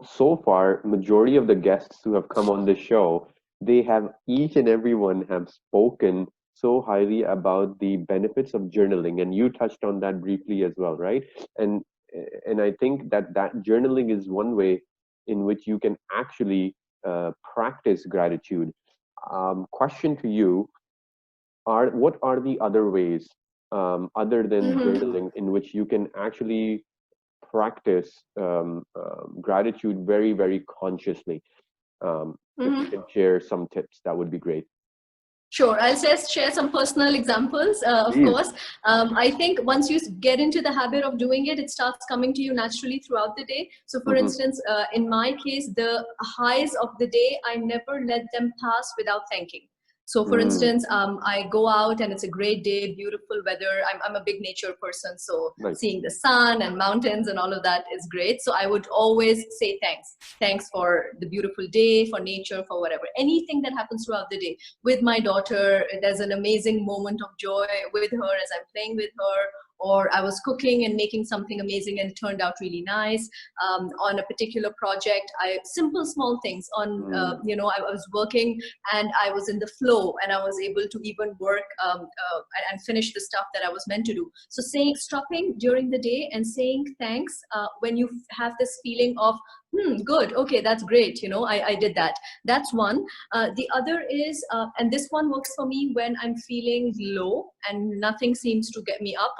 so far, majority of the guests who have come on the show, they have each and everyone have spoken so highly about the benefits of journaling, and you touched on that briefly as well, right? And and I think that journaling is one way in which you can actually practice gratitude. Question to you: are what are the other ways, other than Mm-hmm. journaling, in which you can actually practice gratitude very, very consciously? If you Mm-hmm. can share some tips, that would be great. Sure, I'll just share some personal examples, of Please. course. I think once you get into the habit of doing it, it starts coming to you naturally throughout the day. So, for Hmm. instance, in my case, the highs of the day, I never let them pass without thanking. So, for Mm, instance, I go out and it's a great day, beautiful weather. I'm a big nature person, so nice. seeing the sun and mountains and all of that is great. So, I would always say thanks. Thanks for the beautiful day, for nature, for whatever. Anything that happens throughout the day. With my daughter, there's an amazing moment of joy with her as I'm playing with her, or I was cooking and making something amazing and it turned out really nice. On a particular project, simple small things on, Mm, I was working and I was in the flow and I was able to even work, and finish the stuff that I was meant to do. So stopping during the day and saying thanks, when you have this feeling of, good, okay, that's great, I did that. That's one. The other is, and this one works for me when I'm feeling low and nothing seems to get me up.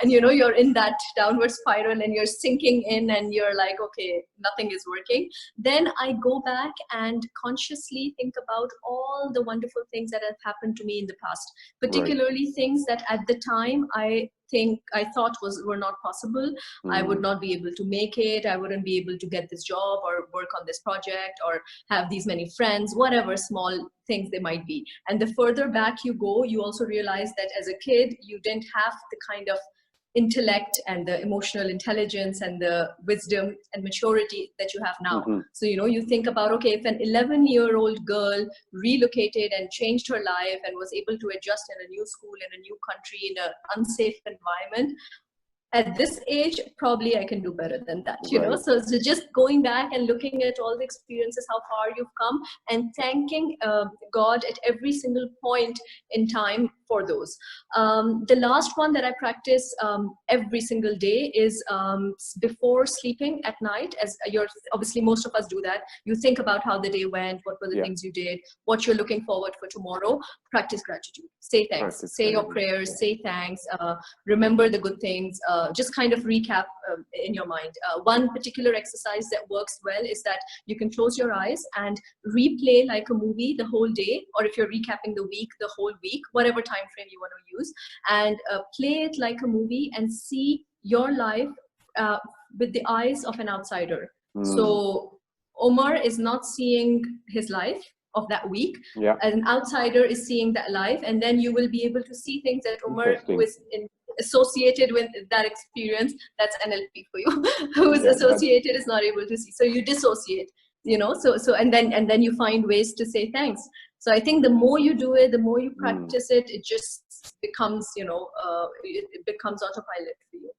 And you're in that downward spiral and you're sinking in and you're like, okay, nothing is working. Then I go back and consciously think about all the wonderful things that have happened to me in the past, right. particularly things that at the time I thought were not possible. I would Mm, not be able to make it. I wouldn't be able to get this job or work on this project or have these many friends, whatever small things they might be. And the further back you go, you also realize that as a kid, you didn't have the kind of intellect and the emotional intelligence and the wisdom and maturity that you have now. mhm, So, you think about, okay, if an 11-year-old girl relocated and changed her life and was able to adjust in a new school, in a new country, in an unsafe environment, at this age, probably I can do better than that, right. So just going back and looking at all the experiences, how far you've come, and thanking God at every single point in time for those. The last one that I practice every single day is, before sleeping at night, as you're obviously most of us do that. You think about how the day went, what were the Yeah. things you did, what you're looking forward for tomorrow. Practice gratitude. Say thanks. Practice Say your gratitude. prayers. Say thanks. Remember the good things. Just kind of recap in your mind. One particular exercise that works well is that you can close your eyes and replay like a movie the whole day, or if you're recapping the week, the whole week, whatever time frame you want to use, and play it like a movie and see your life uh, with the eyes of an outsider. Mm, So Omar is not seeing his life of that week. yeah. An outsider is seeing that life, and then you will be able to see things that Omar, who Interesting. is associated with that experience, that's NLP for you, who is Yeah. That's associated is not able to see. So you dissociate, so and then you find ways to say thanks. So I think the more you do it, the more you mm, practice it, it just becomes, it becomes autopilot for you.